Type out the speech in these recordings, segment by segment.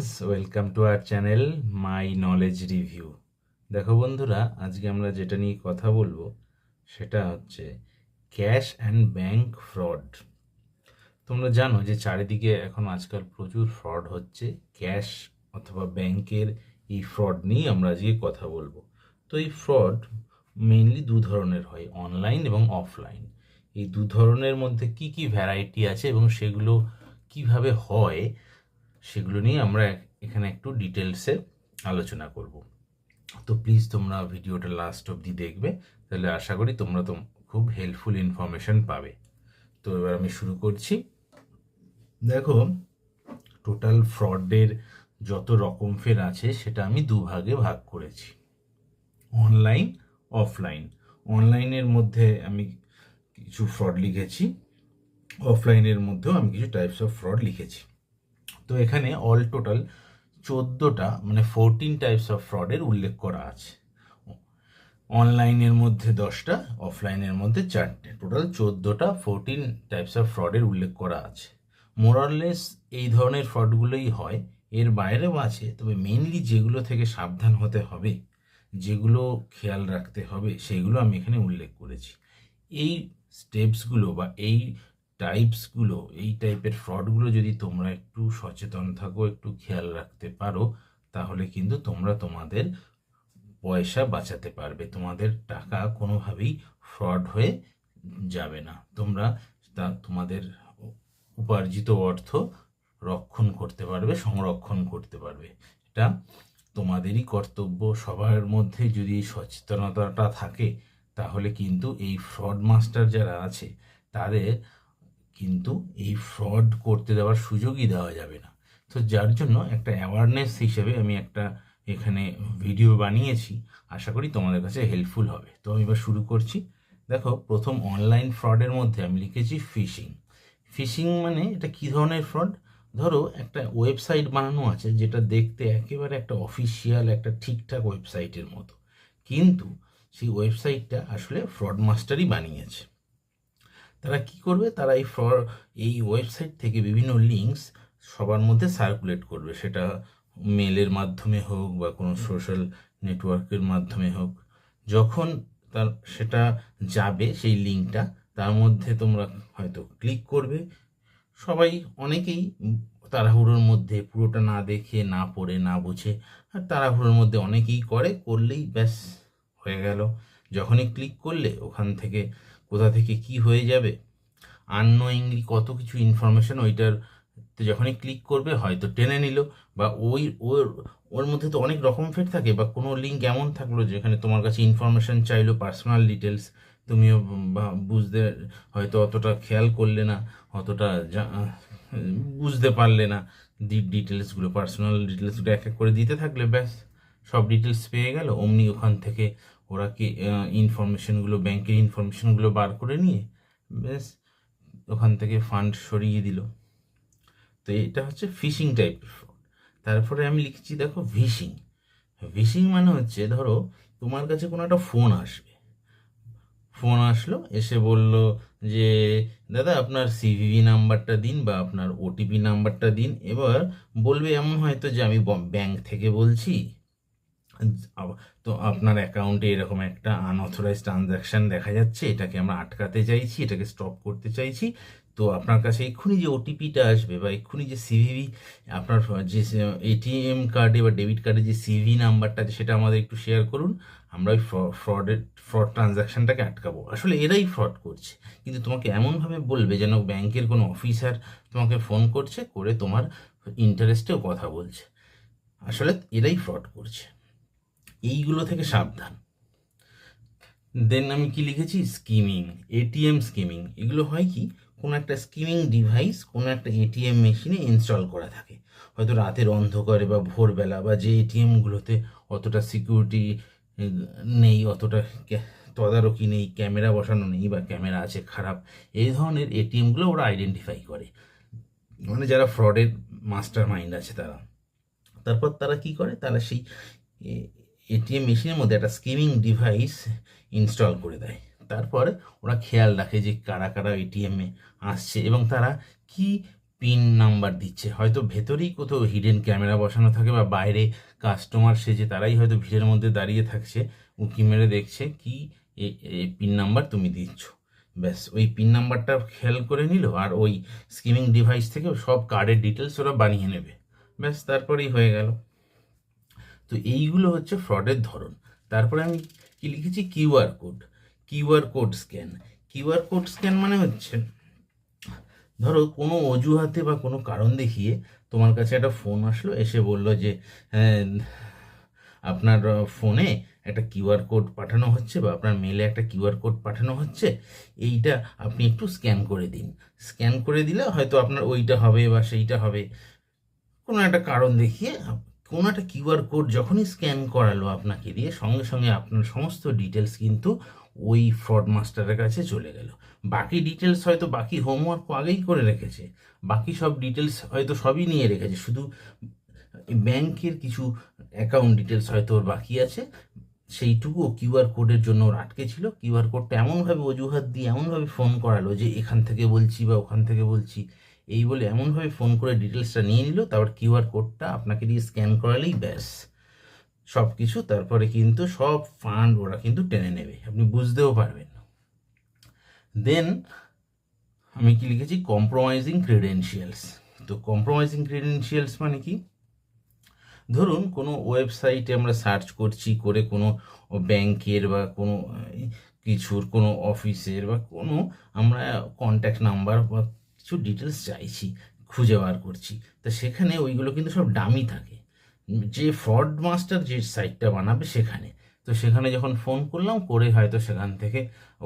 Friends, welcome to our channel my knowledge review. দেখো বন্ধুরা, আজকে আমরা যেটা নিয়ে কথা বলবো সেটা হচ্ছে ক্যাশ অ্যান্ড ব্যাংক ফ্রড। তোমরা জানো যে চারিদিকে এখন আজকাল প্রচুর ফ্রড হচ্ছে। ক্যাশ অথবা ব্যাংকের এই ফ্রড নিয়ে আমরা আজকে কথা বলবো। তো এই ফ্রড মেইনলি দু ধরনের হয়, অনলাইন এবং অফলাইন। এই দু ধরনের মধ্যে কি কি ভ্যারাইটি আছে এবং সেগুলো কিভাবে হয় সেগুলো নিয়ে আমরা এখানে একটু ডিটেলসে আলোচনা করব। তো প্লিজ তোমরা ভিডিওটা লাস্ট অবধি দেখবে, তাহলে আশা করি তোমরা খুব হেল্পফুল ইনফরমেশন পাবে। তো এবার আমি শুরু করছি। দেখো, টোটাল ফ্রডের যত রকম ফের আছে সেটা আমি দুভাগে ভাগ করেছি, অনলাইন, অফলাইন। অনলাইনের মধ্যে আমি কিছু ফ্রড লিখেছি, অফলাইনের মধ্যেও আমি কিছু টাইপস অফ ফ্রড লিখেছি। তো এখানে অল টোটাল 14টা মানে 14 টাইপস অফ ফ্রডের উল্লেখ করা আছে। অনলাইনের মধ্যে 10টা, অফলাইনের মধ্যে 4টে, টোটাল 14টা 14 টাইপস অফ ফ্রডের উল্লেখ করা আছে। মোরাললেস এই ধরনের ফ্রডগুলোই হয়, এর বাইরেও আছে, তবে মেইনলি যেগুলো থেকে সাবধান হতে হবে, যেগুলো খেয়াল রাখতে হবে, সেগুলো আমি এখানে উল্লেখ করেছি। এই স্টেপসগুলো বা এই টাইপসগুলো, এই টাইপের ফ্রডগুলো যদি তোমরা একটু সচেতন থাকো, একটু খেয়াল রাখতে পারো, তাহলে কিন্তু তোমরা তোমাদের পয়সা বাঁচাতে পারবে, তোমাদের টাকা কোনোভাবেই ফ্রড হয়ে যাবে না। তোমরা তোমাদের উপার্জিত অর্থ রক্ষণ করতে পারবে, সংরক্ষণ করতে পারবে। এটা তোমাদেরই কর্তব্য। সবার মধ্যে যদি এই সচেতনতাটা থাকে, তাহলে কিন্তু এই ফ্রড মাস্টার যারা আছে তাদের কিন্তু এই ফ্রড করতে দেওয়ার সুযোগই দেওয়া যাবে না। তো যার জন্য একটা অ্যাওয়ারনেস হিসেবে আমি একটা এখানে ভিডিও বানিয়েছি, আশা করি তোমাদের কাছে হেল্পফুল হবে। তো আমি এবার শুরু করছি। দেখো, প্রথম অনলাইন ফ্রডের মধ্যে আমি লিখেছি ফিশিং। ফিশিং মানে এটা কী ধরনের ফ্রড? ধরো একটা ওয়েবসাইট বানানো আছে যেটা দেখতে একেবারে একটা অফিসিয়াল, একটা ঠিকঠাক ওয়েবসাইটের মতো, কিন্তু সেই ওয়েবসাইটটা আসলে ফ্রড মাস্টারই বানিয়েছে। তারা কি করবে? তারা এই ওয়েবসাইট থেকে বিভিন্ন লিঙ্কস সবার মধ্যে সার্কুলেট করবে, সেটা মেলের মাধ্যমে হোক বা কোনো সোশ্যাল নেটওয়ার্কের মাধ্যমে হোক। যখন সেটা যাবে সেই লিঙ্কটা, তার মধ্যে তোমরা হয়তো ক্লিক করবে। অনেকেই তাড়াহুড়োর মধ্যে পুরোটা না দেখে, না পড়ে, না বুঝে, আর তাড়াহুড়োর মধ্যে অনেকেই করলেই ব্যাস হয়ে গেল। যখনই ক্লিক করলে ওখান থেকে কোথা থেকে কি হয়ে যাবে, আননোয়িংলি কত কিছু ইনফরমেশন ওইটার যখনই ক্লিক করবে হয়তো টেনে নিল, বা ওর মধ্যে তো অনেক রকম ফের থাকে, বা কোনো লিঙ্ক এমন থাকলো যেখানে তোমার কাছে ইনফরমেশন চাইলো, পার্সোনাল ডিটেলস, তুমিও বুঝতে হয়তো অতটা খেয়াল করলে না, অতটা বুঝতে পারলে না ডিটেলসগুলো, পার্সোনাল ডিটেলসগুলো এক এক করে দিতে থাকলে ব্যাস সব ডিটেলস পেয়ে গেল। অমনি ওখান থেকে ওরা কি ইনফরমেশনগুলো, ব্যাংকের ইনফরমেশনগুলো বার করে নিয়ে ব্যাস ওখান থেকে ফান্ড সরিয়ে দিল। তো এটা হচ্ছে ফিশিং টাইপের ফ্রড। তারপরে আমি লিখছি, দেখো, ভিশিং। ভিশিং মানে হচ্ছে, ধরো তোমার কাছে কোনো একটা ফোন আসলো, এসে বলল যে দাদা আপনার সিভিভি নাম্বারটা দিন বা আপনার ওটিপি নাম্বারটা দিন। এবার বলবে এমন হয়তো যে আমি ব্যাংক থেকে বলছি, তো আপনার অ্যাকাউন্টে এরকম একটা আনঅথরাইজড ট্রানজ্যাকশান দেখা যাচ্ছে, এটাকে আমরা আটকাতে চাইছি, এটাকে স্টপ করতে চাইছি। তো আপনার কাছে এক্ষুনি যে ওটিপিটা আসবে বা এক্ষুনি যে সিভিভি, আপনার যে এটিএম কার্ডে বা ডেবিট কার্ডে যে সিভি নাম্বারটা আছে সেটা আমাদের একটু শেয়ার করুন, আমরা ওই ফ্রড ট্রানজ্যাকশানটাকে আটকাবো। আসলে এরাই ফ্রড করছে, কিন্তু তোমাকে এমনভাবে বলবে যেন ব্যাংকের কোনো অফিসার তোমাকে ফোন করছে, করে তোমার ইন্টারেস্টেও কথা বলছে। আসলে এরাই ফ্রড করছে, এইগুলো থেকে সাবধান। দেন আমি কি লিখেছি, স্কিমিং, এটিএম স্কিমিং। এগুলো হয় কি, কোনো একটা স্কিমিং ডিভাইস কোনো একটা এটিএম মেশিনে ইনস্টল করা থাকে, হয়তো রাতের অন্ধকারে বা ভোরবেলা, বা যে এটিএমগুলোতে অতটা সিকিউরিটি নেই, অতটা তদারকি নেই, ক্যামেরা বসানো নেই, বা ক্যামেরা আছে খারাপ, এই ধরনের এটিএমগুলো ওরা আইডেন্টিফাই করে, মানে যারা ফ্রডের মাস্টার মাইন্ড আছে তারা। তারপর তারা কি করে, তারা সেই এটিএম মেশিনের মধ্যে একটা স্কিমিং ডিভাইস ইনস্টল করে দেয়। তারপরে ওরা খেয়াল রাখে যে কারা কারা এটিএমে আসছে এবং তারা কি পিন নাম্বার দিচ্ছে, হয়তো ভেতরেই কোথাও হিডেন ক্যামেরা বসানো থাকে বা বাইরে কাস্টমার সেজে তারাই হয়তো ভিড়ের মধ্যে দাঁড়িয়ে থাকছে, উঁকি মেরে দেখছে কি পিন নাম্বার তুমি দিচ্ছ। ব্যাস ওই পিন নাম্বারটা খেয়াল করে নিল, আর ওই স্কিমিং ডিভাইস থেকে সব কার্ডের ডিটেলস ওরা বানিয়ে নেবে, ব্যাস তারপরেই হয়ে গেল। তো এইগুলো হচ্ছে ফ্রডের ধরন। তারপরে আমি কি লিখেছি, QR code. QR code scan. QR code scan মানে হচ্ছে, ধরো কোনো অজুহাতে বা কোনো কারণ দেখিয়ে তোমার কাছে একটা ফোন আসলো, এসে বলল যে হ্যাঁ, আপনার ফোনে একটা কিউআর কোড পাঠানো হচ্ছে বা আপনার মেলে একটা কিউআর কোড পাঠানো হচ্ছে, এইটা আপনি একটু স্ক্যান করে দিন। স্ক্যান করে দিলে হয়তো আপনার ওইটা হবে বা সেইটা হবে, কোনো একটা কারণ দেখিয়ে কোনো একটা কিউআর কোড যখনই স্ক্যান করালো আপনাকে দিয়ে, সঙ্গে সঙ্গে আপনার সমস্ত ডিটেলস কিন্তু ওই ফ্রড মাস্টারের কাছে চলে গেল। বাকি ডিটেলস হয়তো বাকি হোমওয়ার্ক আগেই করে রেখেছে, বাকি সব ডিটেলস হয়তো সবই নিয়ে রেখেছে, শুধু ব্যাংকের কিছু অ্যাকাউন্ট ডিটেলস হয়তো ওর বাকি আছে, সেইটুকু কিউআর কোডের জন্য ওর আটকে ছিল। কিউআর কোডটা এমনভাবে অজুহাত দিয়ে এমনভাবে ফোন করালো যে এখান থেকে বলছি বা ওখান থেকে বলছি, এই বলে এমনভাবে ফোন করে ডিটেলসটা নিয়ে নিল, তারপর কিউআর কোডটা আপনাকে দিয়ে স্ক্যান করালেই ব্যাস সব কিছু, তারপরে কিন্তু সব ফান্ড ওরা কিন্তু টেনে নেবে, আপনি বুঝতেও পারবেন না। দেন আমি কি লিখেছি, কম্প্রোমাইজিং ক্রেডেনশিয়ালস। তো কম্প্রোমাইজিং ক্রেডেনশিয়ালস মানে কি, ধরুন কোনো ওয়েবসাইটে আমরা সার্চ করছি, করে কোনো ব্যাংকের বা কোনো কিছুর কোনো অফিসের বা কোনো আমরা কন্ট্যাক্ট নাম্বার বা কিছু ডিটেলস চাইছি, খুঁজে বার করছি, তো সেখানে ওইগুলো কিন্তু সব ডামি থাকে, যে ফ্রড মাস্টার যে সাইটটা বানাবে সেখানে। তো সেখানে যখন ফোন করলাম, করে হয়তো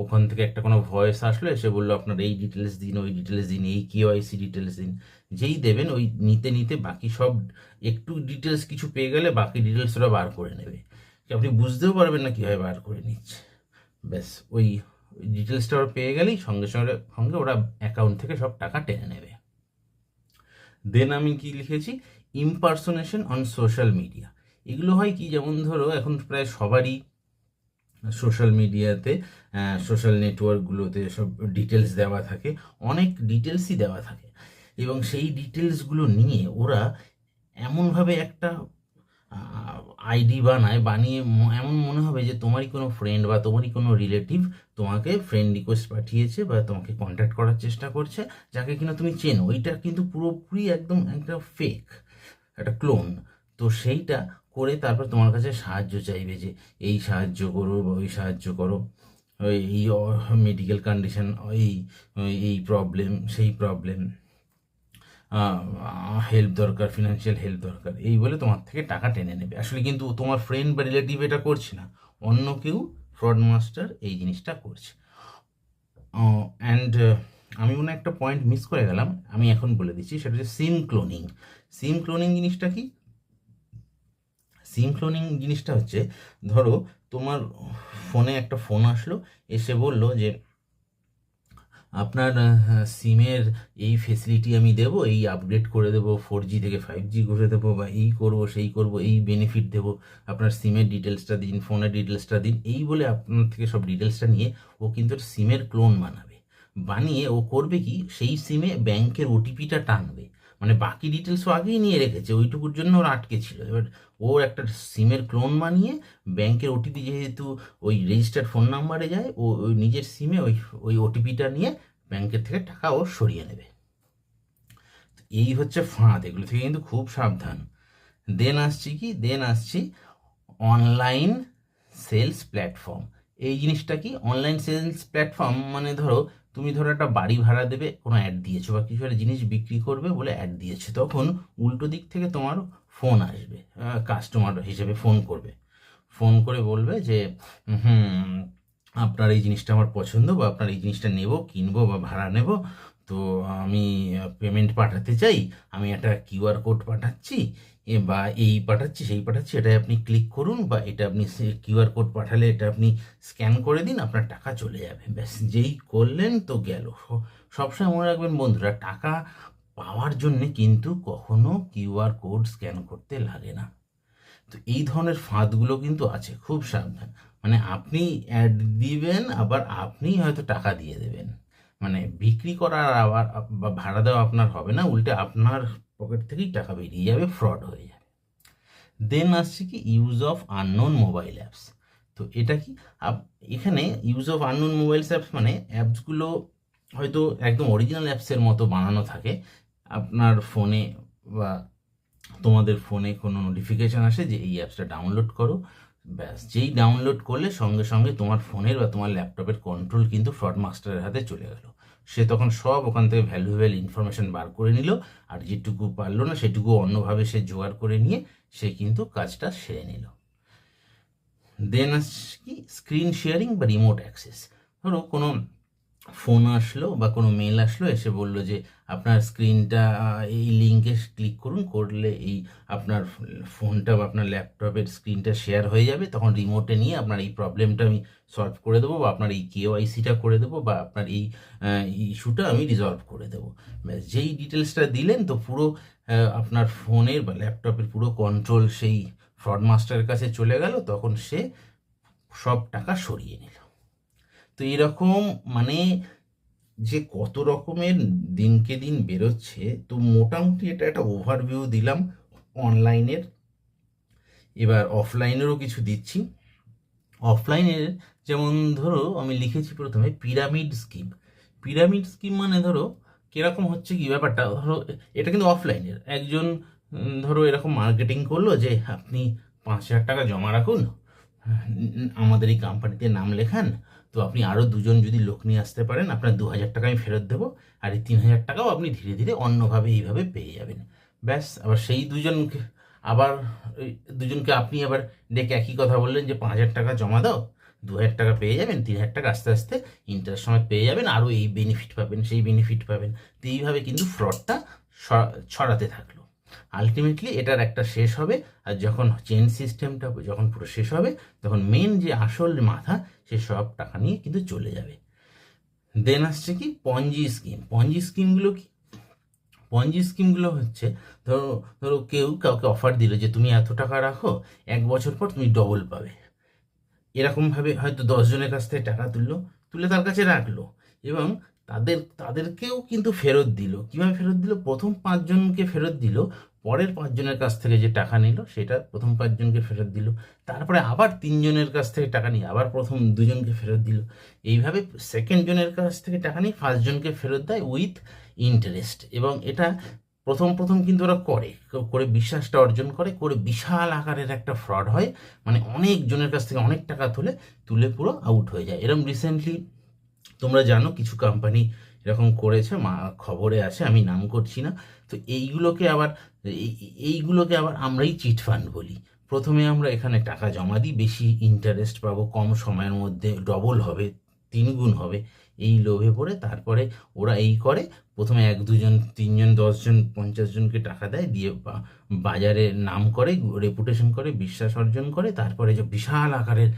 ওখান থেকে একটা কোনো ভয়েস আসলো, এসে বললো আপনার এই ডিটেলস দিন, ওই ডিটেলস দিন, এই কেওয়াইসি ডিটেলস দিন। যেই দেবেন ওই নিতে নিতে বাকি সব, একটু ডিটেলস কিছু পেয়ে গেলে বাকি ডিটেলস ওরা বার করে নেবে, আপনি বুঝতেও পারবেন না কীভাবে বার করে নিচ্ছে। ব্যাস ওই ডিটেলসটা ওরা পেয়ে গেলেই সঙ্গে সঙ্গে সঙ্গে ওরা অ্যাকাউন্ট থেকে সব টাকা টেনে নেবে। দেন আমি কি লিখেছি, ইমপারসোনেশন অন সোশ্যাল মিডিয়া। এগুলো হয় কি, যেমন ধরো এখন প্রায় সবারই সোশ্যাল মিডিয়াতে, সোশ্যাল নেটওয়ার্কগুলোতে সব ডিটেলস দেওয়া থাকে, অনেক ডিটেলসই দেওয়া থাকে, এবং সেই ডিটেলসগুলো নিয়ে ওরা এমনভাবে একটা আইডি বানিয়ে এমন মনে হবে যে তোমারই কোনো ফ্রেন্ড বা তোমারই কোনো রিলেটিভ তোমাকে ফ্রেন্ড রিকোয়েস্ট পাঠিয়েছে বা তোমাকে কন্ট্যাক্ট করার চেষ্টা করছে, যাকে কিনা তুমি চেনো, ওইটা কিন্তু পুরোপুরি একদম একটা ফেক, একটা ক্লোন। তো সেইটা করে তারপর তোমার কাছে সাহায্য চাইবে, যে এই সাহায্য করো বা ওই সাহায্য করো, এই মেডিকেল কন্ডিশন, এই এই প্রবলেম, সেই প্রবলেম, হেল্প দরকার, ফিনান্সিয়াল হেল্প দরকার, এই বলে তোমার থেকে টাকা টেনে নেবে। আসলে কিন্তু তোমার ফ্রেন্ড বা রিলেটিভ এটা করছে না, অন্য কেউ ফ্রড মাস্টার এই জিনিসটা করছে। অ্যান্ড আমি মনে একটা পয়েন্ট মিস করে গেলাম, আমি এখন বলে দিচ্ছি, সেটা হচ্ছে সিম ক্লোনিং। সিম ক্লোনিং জিনিসটা কি? সিম ক্লোনিং জিনিসটা হচ্ছে, ধরো তোমার ফোনে একটা ফোন আসলো, এসে বলল যে আপনার সিমের এই ফেসিলিটি আমি দেবো, এই আপগ্রেড করে দেবো, 4G থেকে 5G করে দেবো, বা এই করবো সেই করবো, এই বেনিফিট দেবো, আপনার সিমের ডিটেলসটা দিন, ফোনের ডিটেলসটা দিন, এই বলে আপনার থেকে সব ডিটেলসটা নিয়ে ও কিন্তু সিমের ক্লোন বানাবে। বানিয়ে ও করবে কি, সেই সিমে ব্যাংকের ওটিপিটা টানবে, মানে বাকি ডিটেলসও আগেই নিয়ে রেখেছে, ওইটুকুর জন্য ওর আটকে ছিল। এবার ওর একটা সিমের ক্লোন বানিয়ে ব্যাংকের ওটিপি যেহেতু ওই রেজিস্টার্ড ফোন নাম্বারে যায়, ও ওই নিজের সিমে ওই ওই ওটিপিটা নিয়ে ব্যাংকের থেকে টাকা ও সরিয়ে নেবে। এই হচ্ছে ফাঁদ, এগুলো থেকে কিন্তু খুব সাবধান। দেন আসছি অনলাইন সেলস প্ল্যাটফর্ম। এই জিনিসটা কি, অনলাইন সেলস প্ল্যাটফর্ম মানে তুমি ধরো একটা বাড়ি ভাড়া দেবে, কোনো অ্যাড দিয়েছো, বা কিছু একটা জিনিস বিক্রি করবে বলে অ্যাড দিয়েছো, তখন উল্টো দিক থেকে তোমার ফোন আসবে, কাস্টমার হিসেবে ফোন করবে, ফোন করে বলবে যে আপনার এই জিনিসটা আমার পছন্দ, বা আপনার এই জিনিসটা কিনবো বা ভাড়া নেব, তো আমি পেমেন্ট পাঠাতে চাই, আমি একটা কিউআর কোড পাঠাচ্ছি, বা এই পাঠাচ্ছি সেই পাঠাচ্ছি, এটা আপনি ক্লিক করুন, বা এটা আপনি কিউআর কোড পাঠালে এটা আপনি স্ক্যান করে দিন, আপনার টাকা চলে যাবে। ব্যাস যেই করলেন তো গেল। সবসময় মনে রাখবেন বন্ধুরা, টাকা পাওয়ার জন্যে কিন্তু কখনো কিউআর কোড স্ক্যান করতে লাগে না। তো এই ধরনের ফাঁদগুলো কিন্তু আছে, খুব সাবধান। মানে আপনি অ্যাড দিবেন, আবার আপনি হয়তো টাকা দিয়ে দেবেন, মানে বিক্রি করা আর আবার বা ভাড়া দেওয়া আপনার হবে না, উল্টে আপনার পকেট থেকেই টাকা বেরিয়ে যাবে, ফ্রড হয়ে যাবে। দেন আসছে কি use of unknown mobile apps. তো এটা কি এখানে use of unknown mobile apps মানে অ্যাপসগুলো হয়তো একদম অরিজিনাল অ্যাপসের মতো বানানো থাকে, আপনার ফোনে বা তোমাদের ফোনে কোনো নোটিফিকেশান আসে যে এই অ্যাপসটা ডাউনলোড করো, ব্যাস যেই ডাউনলোড করলে সঙ্গে সঙ্গে তোমার ফোনের বা তোমার ল্যাপটপের কন্ট্রোল কিন্তু ফ্রড মাস্টারের হাতে চলে গেল। সে তখন সব ওখান থেকে ভ্যালুয়েবল ইনফরমেশন বার করে নিল, আর যেটুকু পারলো না সেটুকু অন্যভাবে সে জোগাড় করে নিয়ে সে কিন্তু কাজটা সেরে নিল। দেন আসছে কি স্ক্রিন শেয়ারিং বা রিমোট অ্যাক্সেস। ধরো কোনো ফোন আসলো বা কোনো মেল আসলো, এসে বললো যে আপনার স্ক্রিনটা এই লিঙ্কে ক্লিক করুন, করলে এই আপনার ফোনটা বা আপনার ল্যাপটপের স্ক্রিনটা শেয়ার হয়ে যাবে, তখন রিমোটে নিয়ে আপনার এই প্রবলেমটা আমি সলভ করে দেবো, বা আপনার এই কেওয়াইসিটা করে দেবো, বা আপনার এই ইস্যুটা আমি রিজলভ করে দেবো। যেই ডিটেলসটা দিলেন তো পুরো আপনার ফোনের বা ল্যাপটপের পুরো কন্ট্রোল সেই ফ্রড মাস্টারের কাছে চলে গেল, তখন সে সব টাকা সরিয়ে নিল। তো এরকম মানে যে কত রকমের দিনকে দিন বেরোচ্ছে, তো মোটামুটি এটা একটা ওভারভিউ দিলাম অনলাইনের। এবার অফলাইনেরও কিছু দিচ্ছি। অফলাইনের যেমন ধরো আমি লিখেছি প্রথমে পিরামিড স্কিম। পিরামিড স্কিম মানে ধরো কিরকম হচ্ছে কি ব্যাপারটা, ধরো এটা কিন্তু অফলাইনের। একজন ধরো এরকম মার্কেটিং করলো যে আপনি 5,000 টাকা জমা রাখুন, আমাদের এই কোম্পানিতে নাম লেখান, তো আপনি আরও দুজন যদি লোক নিয়ে আসতে পারেন আপনার 2,000 টাকা আমি ফেরত দেবো, আর এই 3,000 টাকাও আপনি ধীরে ধীরে অন্যভাবে এইভাবে পেয়ে যাবেন। ব্যাস, আবার সেই দুজনকে আবার ওই দুজনকে আপনি আবার ডেকে একই কথা বললেন যে 5,000 টাকা জমা দাও, 2,000 টাকা পেয়ে যাবেন, 3,000 টাকা আস্তে আস্তে ইন্টারেস্ট সময় পেয়ে যাবেন, আরও এই বেনিফিট পাবেন সেই বেনিফিট পাবেন। তো এইভাবে কিন্তু ফ্রডটা ছড়াতে থাকলো। আলটিমেটলি এটার একটা শেষ হবে, আর যখন চেন সিস্টেমটা যখন পুরো শেষ হবে, তখন মেন যে আসল মাথা সে সব টাকা নিয়ে কিন্তু চলে যাবে। দেন আসছে কি পঞ্জি স্কিম। পঞ্জি স্কিমগুলো কি? পঞ্জি স্কিমগুলো হচ্ছে ধরো ধরো কেউ কাউকে অফার দিল যে তুমি এত টাকা রাখো, 1 বছর পর তুমি ডবল পাবে। এরকমভাবে হয়তো 10 জনের কাছ থেকে টাকা তুলে তার কাছে রাখলো, এবং তাদেরকেও কিন্তু ফেরত দিল। কীভাবে ফেরত দিল? প্রথম 5 জনকে ফেরত দিল, পরের 5 জনের কাছ থেকে যে টাকা নিল সেটা প্রথম 5 জনকে ফেরত দিল, তারপরে আবার 3 জনের কাছ থেকে টাকা নিয়ে আবার প্রথম 2জনকে ফেরত দিল। এইভাবে সেকেন্ড জনের কাছ থেকে টাকা নিয়ে 1st জনকে ফেরত দেয় উইথ ইন্টারেস্ট। এবং এটা প্রথম প্রথম কিন্তু ওরা করে বিশ্বাসটা অর্জন করে বিশাল আকারের একটা ফ্রড হয়, মানে অনেক জনের কাছ থেকে অনেক টাকা তুলে পুরো আউট হয়ে যায়। এরকম রিসেন্টলি তোমরা জানো কিছু কোম্পানি এরকম করেছে, খবরে আছে, আমি নাম করছি না। তো এইগুলোকে আবার আমরাই চিট ফান্ড বলি। প্রথমে আমরা এখানে টাকা জমা দিই, বেশি ইন্টারেস্ট পাবো, কম সময়ের মধ্যে ডবল হবে, 3 গুণ হবে, এই লোভে পড়ে তারপরে ওরা এই করে, প্রথমে 1, 2জন, 3জন, 10জন, 50জনকে টাকা দেয়, দিয়ে বাজারে নাম করে, রেপুটেশন করে, বিশ্বাস অর্জন করে, তারপরে যে বিশাল আকারের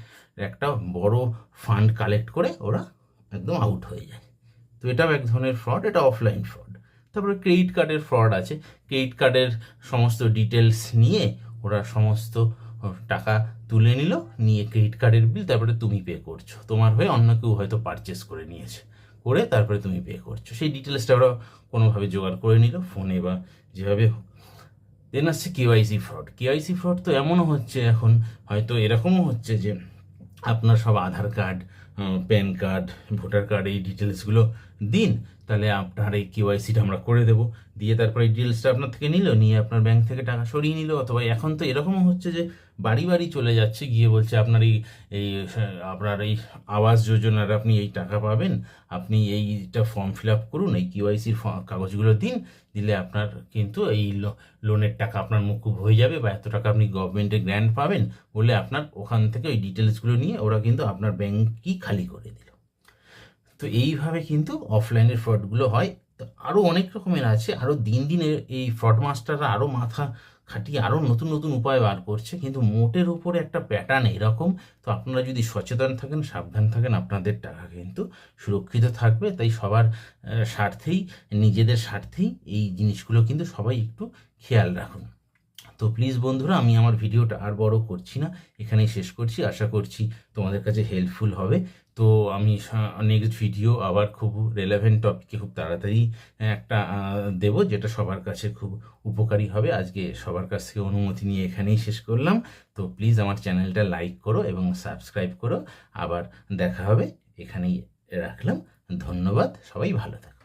একটা বড় ফান্ড কালেক্ট করে ওরা একদম আউট হয়ে যায়। তো এটাও এক ধরনের ফ্রড, এটা অফলাইন ফ্রড। তারপরে ক্রেডিট কার্ডের ফ্রড আছে। ক্রেডিট কার্ডের সমস্ত ডিটেলস নিয়ে ওরা সমস্ত টাকা তুলে নিয়ে ক্রেডিট কার্ডের বিল তারপরে তুমি পে করছো, তোমার হয়ে অন্য কেউ হয়তো পারচেস করে নিয়েছে, করে তারপরে তুমি পে করছো, সেই ডিটেলসটা ওরা কোনোভাবে জোগাড় করে নিল ফোনে বা যেভাবে হোক। দেন আসছে কেওয়াইসি ফ্রড। কেওয়াইসি ফ্রড তো এমনও হচ্ছে এখন, হয়তো এরকমও হচ্ছে যে আপনার সব Aadhaar card, PAN card, voter card, এই ডিটেলসগুলো দিন, তাহলে আপনার এই কেওয়াইসিটা আমরা করে দেবো, দিয়ে তারপরে এই ডিটেলসটা আপনার থেকে নিয়ে আপনার ব্যাংক থেকে টাকা সরিয়ে নিল। অথবা এখন তো এরকমও হচ্ছে যে বাড়ি বাড়ি চলে যাচ্ছে, গিয়ে বলছে আপনার আপনার এই আবাস যোজনার আপনি এই টাকা পাবেন, আপনি এইটা ফর্ম ফিল আপ করুন, এই কেওয়াইসির কাগজগুলো দিলে আপনার কিন্তু এই লোনের টাকা আপনার মুকুব হয়ে যাবে, বা এত টাকা আপনি গভর্নমেন্টের গ্র্যান্ট পাবেন বলে আপনার ওখান থেকে ওই ডিটেলসগুলো নিয়ে ওরা কিন্তু আপনার ব্যাংকই খালি করে দিল। তো এইভাবে কিন্তু অফলাইনের ফ্রডগুলো হয়। তো আরও অনেক রকমের আছে, আরও দিন দিন এই ফ্রড মাস্টাররা আরও মাথা খাটিয়ে আরও নতুন নতুন উপায় বার করছে, কিন্তু মোটের উপরে একটা প্যাটার্ন এরকম। তো আপনারা যদি সচেতন থাকেন, সাবধান থাকেন, আপনাদের টাকা কিন্তু সুরক্ষিত থাকবে। তাই সবার স্বার্থেই, নিজেদের স্বার্থেই এই জিনিসগুলো কিন্তু সবাই একটু খেয়াল রাখুন। তো প্লিজ বন্ধুরা, আমি আমার ভিডিওটা আর বড় করছি না, এখানেই শেষ করছি। আশা করছি তোমাদের কাছে হেল্পফুল হবে। তো আমি নেক্সট ভিডিও আবার খুব রেলেভেন্ট টপিকে খুব তাড়াতাড়ি একটা দেব, যেটা সবার কাছে খুব উপকারী হবে। আজকে সবার কাছ থেকে অনুমতি নিয়ে এখানেই শেষ করলাম। তো প্লিজ আমার চ্যানেলটা লাইক করো এবং সাবস্ক্রাইব করো। আবার দেখা হবে, এখানেই রাখলাম। ধন্যবাদ, সবাই ভালো থাকো।